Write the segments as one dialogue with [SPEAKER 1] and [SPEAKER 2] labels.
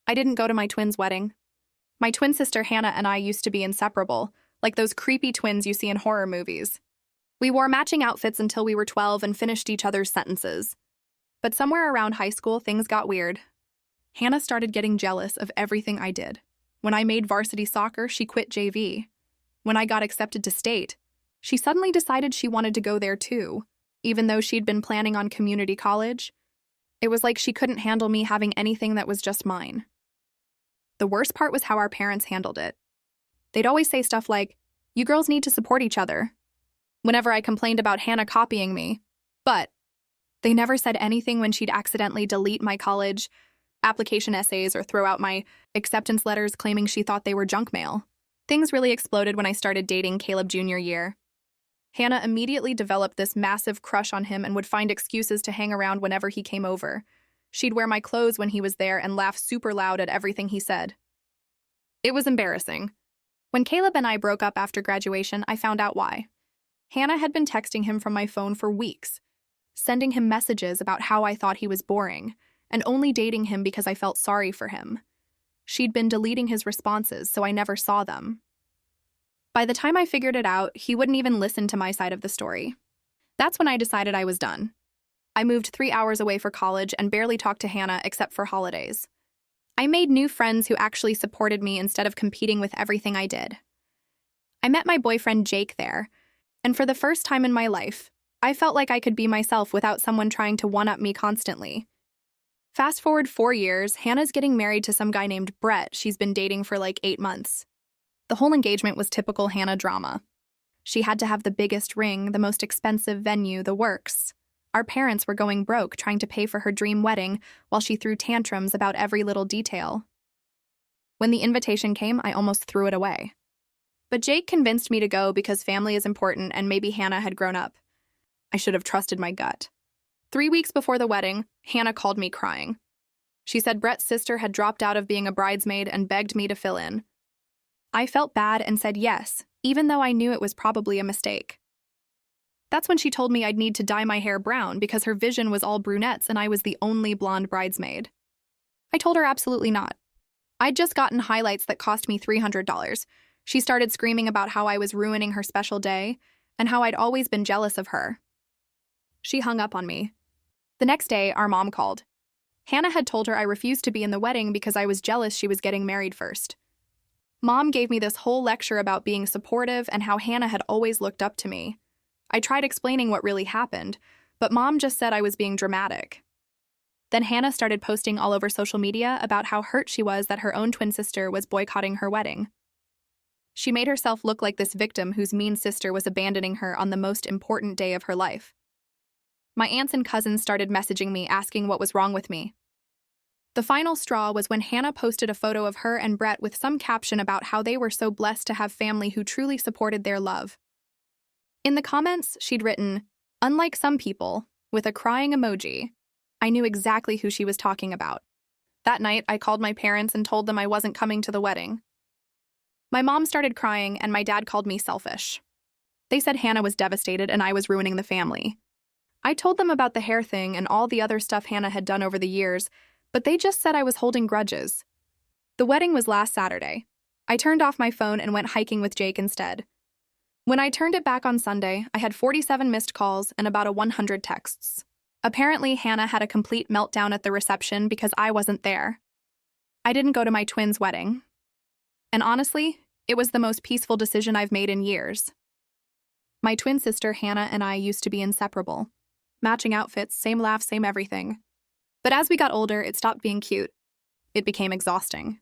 [SPEAKER 1] I didn't go to my twins' wedding. My twin sister Hannah and I used to be inseparable, like those creepy twins you see in horror movies. We wore matching outfits until we were 12 and finished each other's sentences. But somewhere around high school, things got weird. Hannah started getting jealous of everything I did. When I made varsity soccer, she quit JV. When I got accepted to state, she suddenly decided she wanted to go there too, even though she'd been planning on community college. It was like she couldn't handle me having anything that was just mine. The worst part was how our parents handled it. They'd always say stuff like, "You girls need to support each other," whenever I complained about Hannah copying me. But they never said anything when she'd accidentally delete my college application essays or throw out my acceptance letters claiming she thought they were junk mail. Things really exploded when I started dating Caleb junior year. Hannah immediately developed this massive crush on him and would find excuses to hang around whenever he came over. She'd wear my clothes when he was there and laugh super loud at everything he said. It was embarrassing. When Caleb and I broke up after graduation, I found out why. Hannah had been texting him from my phone for weeks, sending him messages about how I thought he was boring, and only dating him because I felt sorry for him. She'd been deleting his responses, so I never saw them. By the time I figured it out, he wouldn't even listen to my side of the story. That's when I decided I was done. I moved 3 hours away for college and barely talked to Hannah except for holidays. I made new friends who actually supported me instead of competing with everything I did. I met my boyfriend Jake there, and for the first time in my life, I felt like I could be myself without someone trying to one-up me constantly. Fast forward 4 years, Hannah's getting married to some guy named Brett she's been dating for like 8 months. The whole engagement was typical Hannah drama. She had to have the biggest ring, the most expensive venue, the works. Our parents were going broke trying to pay for her dream wedding while she threw tantrums about every little detail. When the invitation came, I almost threw it away. But Jake convinced me to go because family is important and maybe Hannah had grown up. I should have trusted my gut. 3 weeks before the wedding, Hannah called me crying. She said Brett's sister had dropped out of being a bridesmaid and begged me to fill in. I felt bad and said yes, even though I knew it was probably a mistake. That's when she told me I'd need to dye my hair brown because her vision was all brunettes and I was the only blonde bridesmaid. I told her absolutely not. I'd just gotten highlights that cost me $300. She started screaming about how I was ruining her special day and how I'd always been jealous of her. She hung up on me. The next day, our mom called. Hannah had told her I refused to be in the wedding because I was jealous she was getting married first. Mom gave me this whole lecture about being supportive and how Hannah had always looked up to me. I tried explaining what really happened, but Mom just said I was being dramatic. Then Hannah started posting all over social media about how hurt she was that her own twin sister was boycotting her wedding. She made herself look like this victim whose mean sister was abandoning her on the most important day of her life. My aunts and cousins started messaging me asking what was wrong with me. The final straw was when Hannah posted a photo of her and Brett with some caption about how they were so blessed to have family who truly supported their love. In the comments, she'd written, "Unlike some people," with a crying emoji. I knew exactly who she was talking about. That night, I called my parents and told them I wasn't coming to the wedding. My mom started crying and my dad called me selfish. They said Hannah was devastated and I was ruining the family. I told them about the hair thing and all the other stuff Hannah had done over the years, but they just said I was holding grudges. The wedding was last Saturday. I turned off my phone and went hiking with Jake instead. When I turned it back on Sunday, I had 47 missed calls and about 100 texts. Apparently, Hannah had a complete meltdown at the reception because I wasn't there. I didn't go to my twins' wedding. And honestly, it was the most peaceful decision I've made in years. My twin sister Hannah and I used to be inseparable. Matching outfits, same laugh, same everything. But as we got older, it stopped being cute. It became exhausting.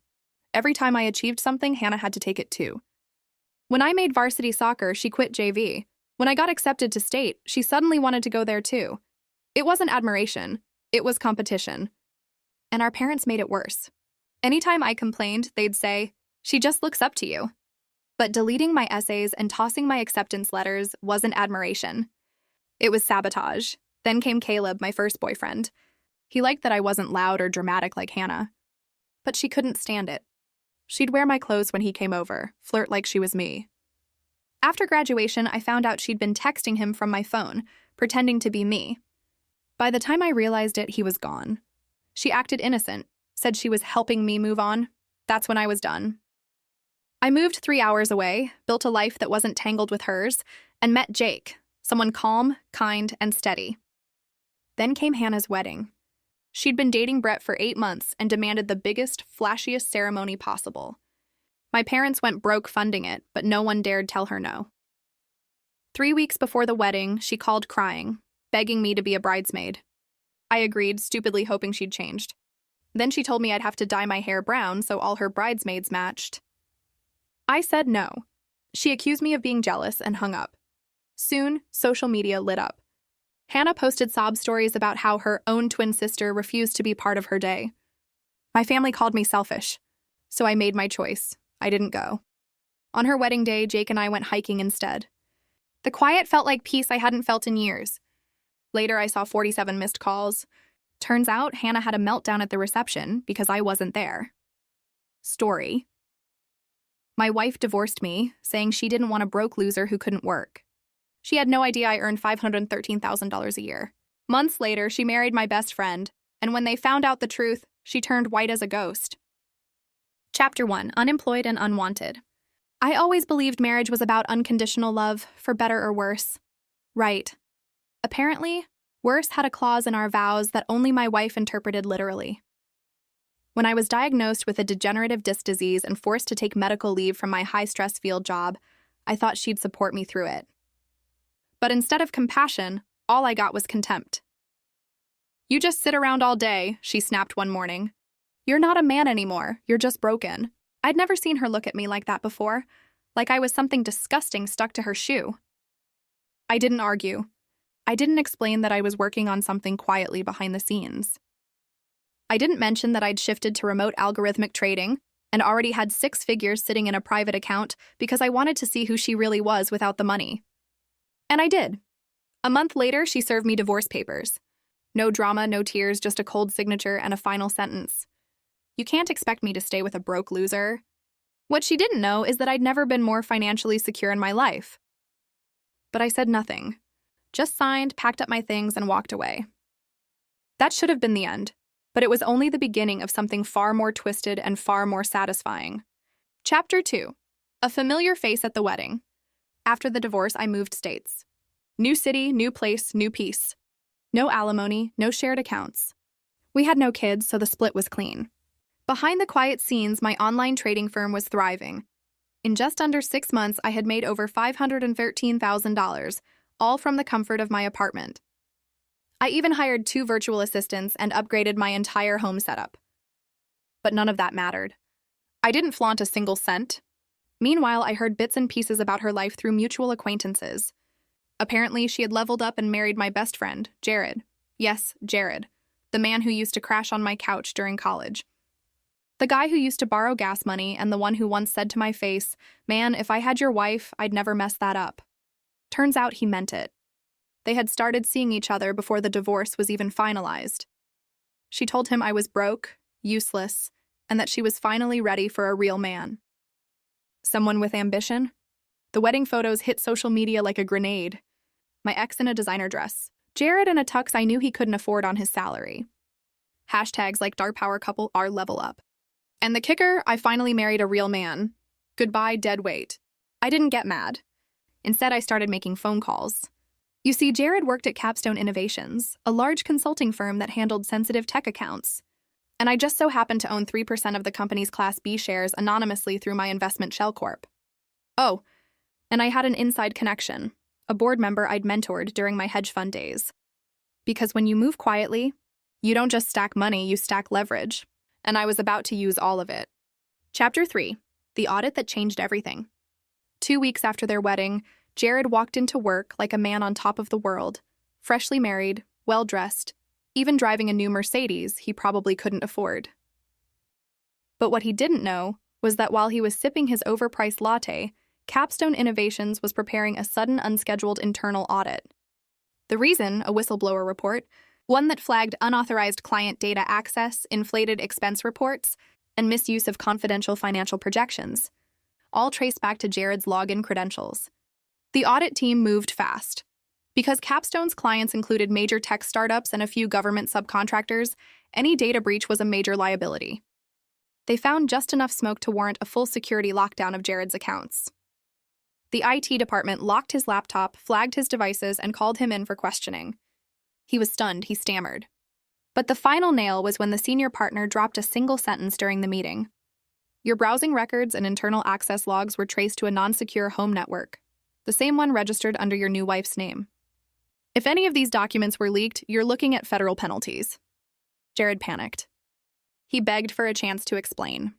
[SPEAKER 1] Every time I achieved something, Hannah had to take it too. When I made varsity soccer, she quit JV. When I got accepted to state, she suddenly wanted to go there too. It wasn't admiration, it was competition. And our parents made it worse. Anytime I complained, they'd say, "She just looks up to you." But deleting my essays and tossing my acceptance letters wasn't admiration. It was sabotage. Then came Caleb, my first boyfriend. He liked that I wasn't loud or dramatic like Hannah. But she couldn't stand it. She'd wear my clothes when he came over, flirt like she was me. After graduation, I found out she'd been texting him from my phone, pretending to be me. By the time I realized it, he was gone. She acted innocent, said she was helping me move on. That's when I was done. I moved 3 hours away, built a life that wasn't tangled with hers, and met Jake, someone calm, kind, and steady. Then came Hannah's wedding. She'd been dating Brett for 8 months and demanded the biggest, flashiest ceremony possible. My parents went broke funding it, but no one dared tell her no. 3 weeks before the wedding, she called crying, begging me to be a bridesmaid. I agreed, stupidly hoping she'd changed. Then she told me I'd have to dye my hair brown so all her bridesmaids matched. I said no. She accused me of being jealous and hung up. Soon, social media lit up. Hannah posted sob stories about how her own twin sister refused to be part of her day. My family called me selfish, so I made my choice. I didn't go. On her wedding day, Jake and I went hiking instead. The quiet felt like peace I hadn't felt in years. Later, I saw 47 missed calls. Turns out, Hannah had a meltdown at the reception because I wasn't there. Story. My wife divorced me, saying she didn't want a broke loser who couldn't work. She had no idea I earned $513,000 a year. Months later, she married my best friend, and when they found out the truth, she turned white as a ghost. Chapter 1. Unemployed and Unwanted. I always believed marriage was about unconditional love, for better or worse. Right. Apparently, worse had a clause in our vows that only my wife interpreted literally. When I was diagnosed with a degenerative disc disease and forced to take medical leave from my high-stress field job, I thought she'd support me through it. But instead of compassion, all I got was contempt. "You just sit around all day," she snapped one morning. "You're not a man anymore, you're just broken." I'd never seen her look at me like that before, like I was something disgusting stuck to her shoe. I didn't argue. I didn't explain that I was working on something quietly behind the scenes. I didn't mention that I'd shifted to remote algorithmic trading and already had 6 figures sitting in a private account because I wanted to see who she really was without the money. And I did. A month later, she served me divorce papers. No drama, no tears, just a cold signature and a final sentence. You can't expect me to stay with a broke loser. What she didn't know is that I'd never been more financially secure in my life. But I said nothing. Just signed, packed up my things, and walked away. That should have been the end, but it was only the beginning of something far more twisted and far more satisfying. Chapter 2. A familiar face at the wedding. After the divorce, I moved states. New city, new place, new peace. No alimony, no shared accounts. We had no kids, so the split was clean. Behind the quiet scenes, my online trading firm was thriving. In just under 6 months, I had made over $513,000, all from the comfort of my apartment. I even hired 2 virtual assistants and upgraded my entire home setup. But none of that mattered. I didn't flaunt a single cent. Meanwhile, I heard bits and pieces about her life through mutual acquaintances. Apparently, she had leveled up and married my best friend, Jared. Yes, Jared, the man who used to crash on my couch during college. The guy who used to borrow gas money and the one who once said to my face, "Man, if I had your wife, I'd never mess that up." Turns out he meant it. They had started seeing each other before the divorce was even finalized. She told him I was broke, useless, and that she was finally ready for a real man. Someone with ambition? The wedding photos hit social media like a grenade. My ex in a designer dress. Jared in a tux I knew he couldn't afford on his salary. Hashtags like Dark Power Couple are level up. And the kicker, I finally married a real man. Goodbye, dead weight. I didn't get mad. Instead, I started making phone calls. You see, Jared worked at Capstone Innovations, a large consulting firm that handled sensitive tech accounts. And I just so happened to own 3% of the company's Class B shares anonymously through my investment shell corp. Oh, and I had an inside connection, a board member I'd mentored during my hedge fund days. Because when you move quietly, you don't just stack money, you stack leverage. And I was about to use all of it. Chapter 3. The Audit That Changed Everything. 2 weeks after their wedding, Jared walked into work like a man on top of the world, freshly married, well-dressed, even driving a new Mercedes he probably couldn't afford. But what he didn't know was that while he was sipping his overpriced latte, Capstone Innovations was preparing a sudden unscheduled internal audit. The reason, a whistleblower report, one that flagged unauthorized client data access, inflated expense reports, and misuse of confidential financial projections, all traced back to Jared's login credentials. The audit team moved fast. Because Capstone's clients included major tech startups and a few government subcontractors, any data breach was a major liability. They found just enough smoke to warrant a full security lockdown of Jared's accounts. The IT department locked his laptop, flagged his devices, and called him in for questioning. He was stunned, he stammered. But the final nail was when the senior partner dropped a single sentence during the meeting. Your browsing records and internal access logs were traced to a non-secure home network, the same one registered under your new wife's name. If any of these documents were leaked, you're looking at federal penalties. Jared panicked. He begged for a chance to explain.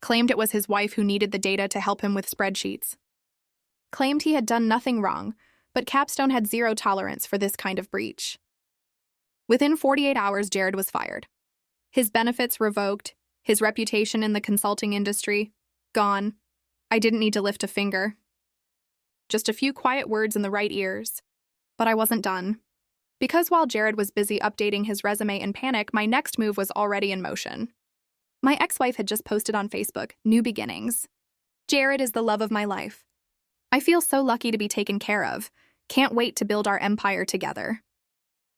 [SPEAKER 1] Claimed it was his wife who needed the data to help him with spreadsheets. Claimed he had done nothing wrong, but Capstone had zero tolerance for this kind of breach. Within 48 hours, Jared was fired. His benefits revoked, his reputation in the consulting industry gone. I didn't need to lift a finger. Just a few quiet words in the right ears. But I wasn't done. Because while Jared was busy updating his resume in panic, my next move was already in motion. My ex-wife had just posted on Facebook, "New beginnings. Jared is the love of my life. I feel so lucky to be taken care of. Can't wait to build our empire together."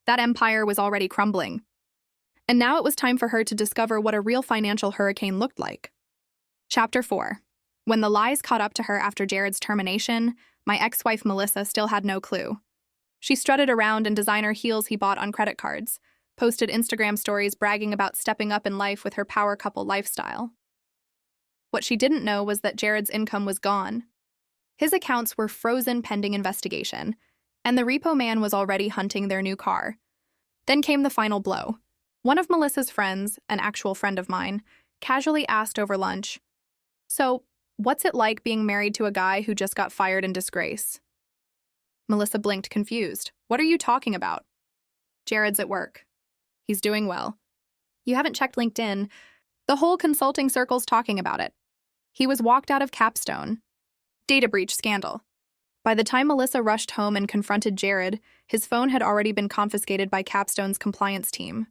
[SPEAKER 1] That empire was already crumbling. And now it was time for her to discover what a real financial hurricane looked like. Chapter 4. When the lies caught up to her after Jared's termination, my ex-wife Melissa still had no clue. She strutted around in designer heels he bought on credit cards, posted Instagram stories bragging about stepping up in life with her power couple lifestyle. What she didn't know was that Jared's income was gone. His accounts were frozen pending investigation, and the repo man was already hunting their new car. Then came the final blow. One of Melissa's friends, an actual friend of mine, casually asked over lunch, "So, what's it like being married to a guy who just got fired in disgrace?" Melissa blinked, confused. "What are you talking about?" "Jared's at work. He's doing well. You haven't checked LinkedIn. The whole consulting circle's talking about it. He was walked out of Capstone. Data breach scandal." By the time Melissa rushed home and confronted Jared, his phone had already been confiscated by Capstone's compliance team.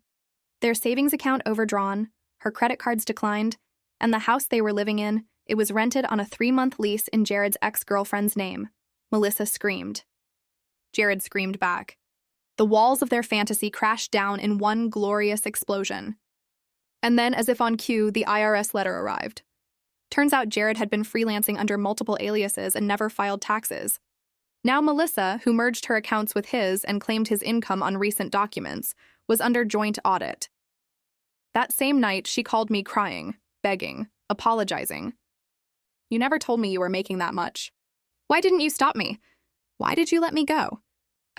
[SPEAKER 1] Their savings account overdrawn, her credit cards declined, and the house they were living in, it was rented on a 3-month lease in Jared's ex-girlfriend's name. Melissa screamed. Jared screamed back. The walls of their fantasy crashed down in one glorious explosion. And then, as if on cue, the IRS letter arrived. Turns out Jared had been freelancing under multiple aliases and never filed taxes. Now Melissa, who merged her accounts with his and claimed his income on recent documents, was under joint audit. That same night, she called me crying, begging, apologizing. "You never told me you were making that much. Why didn't you stop me? Why did you let me go?"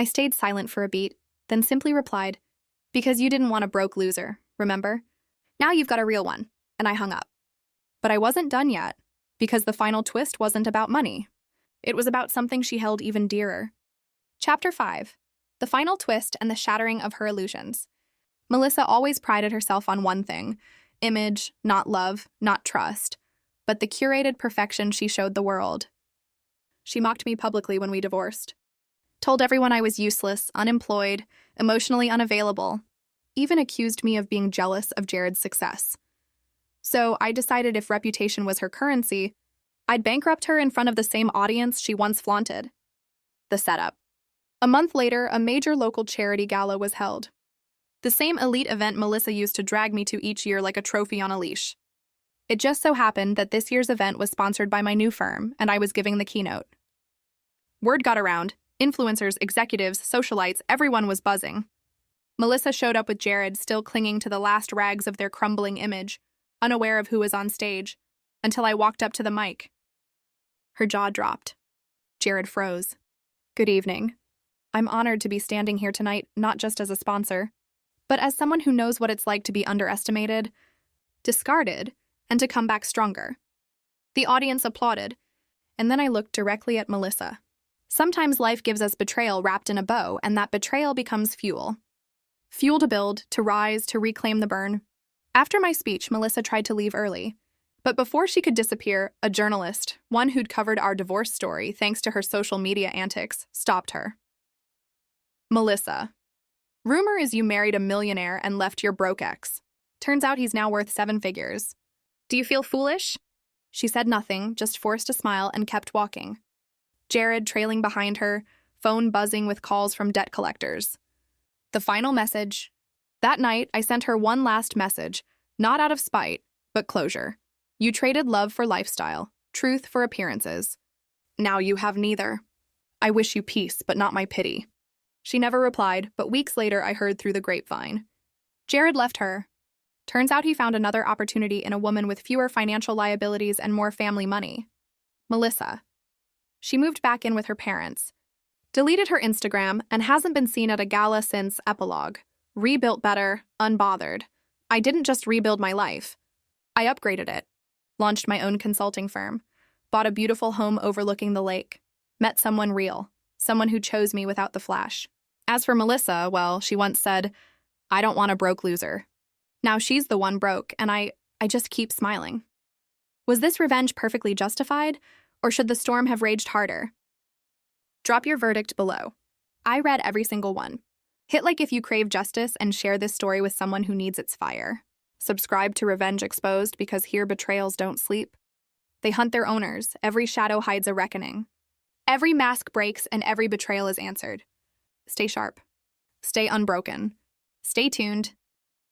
[SPEAKER 1] I stayed silent for a beat, then simply replied, "Because you didn't want a broke loser, remember? Now you've got a real one," and I hung up. But I wasn't done yet, because the final twist wasn't about money. It was about something she held even dearer. Chapter 5. The final twist and the shattering of her illusions. Melissa always prided herself on one thing: image, not love, not trust, but the curated perfection she showed the world. She mocked me publicly when we divorced. Told everyone I was useless, unemployed, emotionally unavailable, even accused me of being jealous of Jared's success. So I decided if reputation was her currency, I'd bankrupt her in front of the same audience she once flaunted. The setup. A month later, a major local charity gala was held. The same elite event Melissa used to drag me to each year like a trophy on a leash. It just so happened that this year's event was sponsored by my new firm, and I was giving the keynote. Word got around. Influencers, executives, socialites, everyone was buzzing. Melissa showed up with Jared, still clinging to the last rags of their crumbling image, unaware of who was on stage, until I walked up to the mic. Her jaw dropped. Jared froze. "Good evening. I'm honored to be standing here tonight, not just as a sponsor, but as someone who knows what it's like to be underestimated, discarded, and to come back stronger." The audience applauded, and then I looked directly at Melissa. Sometimes life gives us betrayal wrapped in a bow, and that betrayal becomes fuel. Fuel to build, to rise, to reclaim the burn. After my speech, Melissa tried to leave early. But before she could disappear, a journalist, one who'd covered our divorce story thanks to her social media antics, stopped her. "Melissa, rumor is you married a millionaire and left your broke ex. Turns out he's now worth 7 figures. Do you feel foolish?" She said nothing, just forced a smile and kept walking. Jared, trailing behind her, phone buzzing with calls from debt collectors. The final message. That night, I sent her one last message, not out of spite, but closure. You traded love for lifestyle, truth for appearances. Now you have neither. I wish you peace, but not my pity. She never replied, but weeks later I heard through the grapevine. Jared left her. Turns out he found another opportunity in a woman with fewer financial liabilities and more family money. Melissa. She moved back in with her parents, deleted her Instagram, and hasn't been seen at a gala since Epilogue. Rebuilt better, unbothered. I didn't just rebuild my life. I upgraded it. Launched my own consulting firm. Bought a beautiful home overlooking the lake. Met someone real. Someone who chose me without the flash. As for Melissa, well, she once said, I don't want a broke loser. Now she's the one broke, and I just keep smiling. Was this revenge perfectly justified, or should the storm have raged harder? Drop your verdict below. I read every single one. Hit like if you crave justice and share this story with someone who needs its fire. Subscribe to Revenge Exposed because here betrayals don't sleep. They hunt their owners. Every shadow hides a reckoning. Every mask breaks and every betrayal is answered. Stay sharp. Stay unbroken. Stay tuned.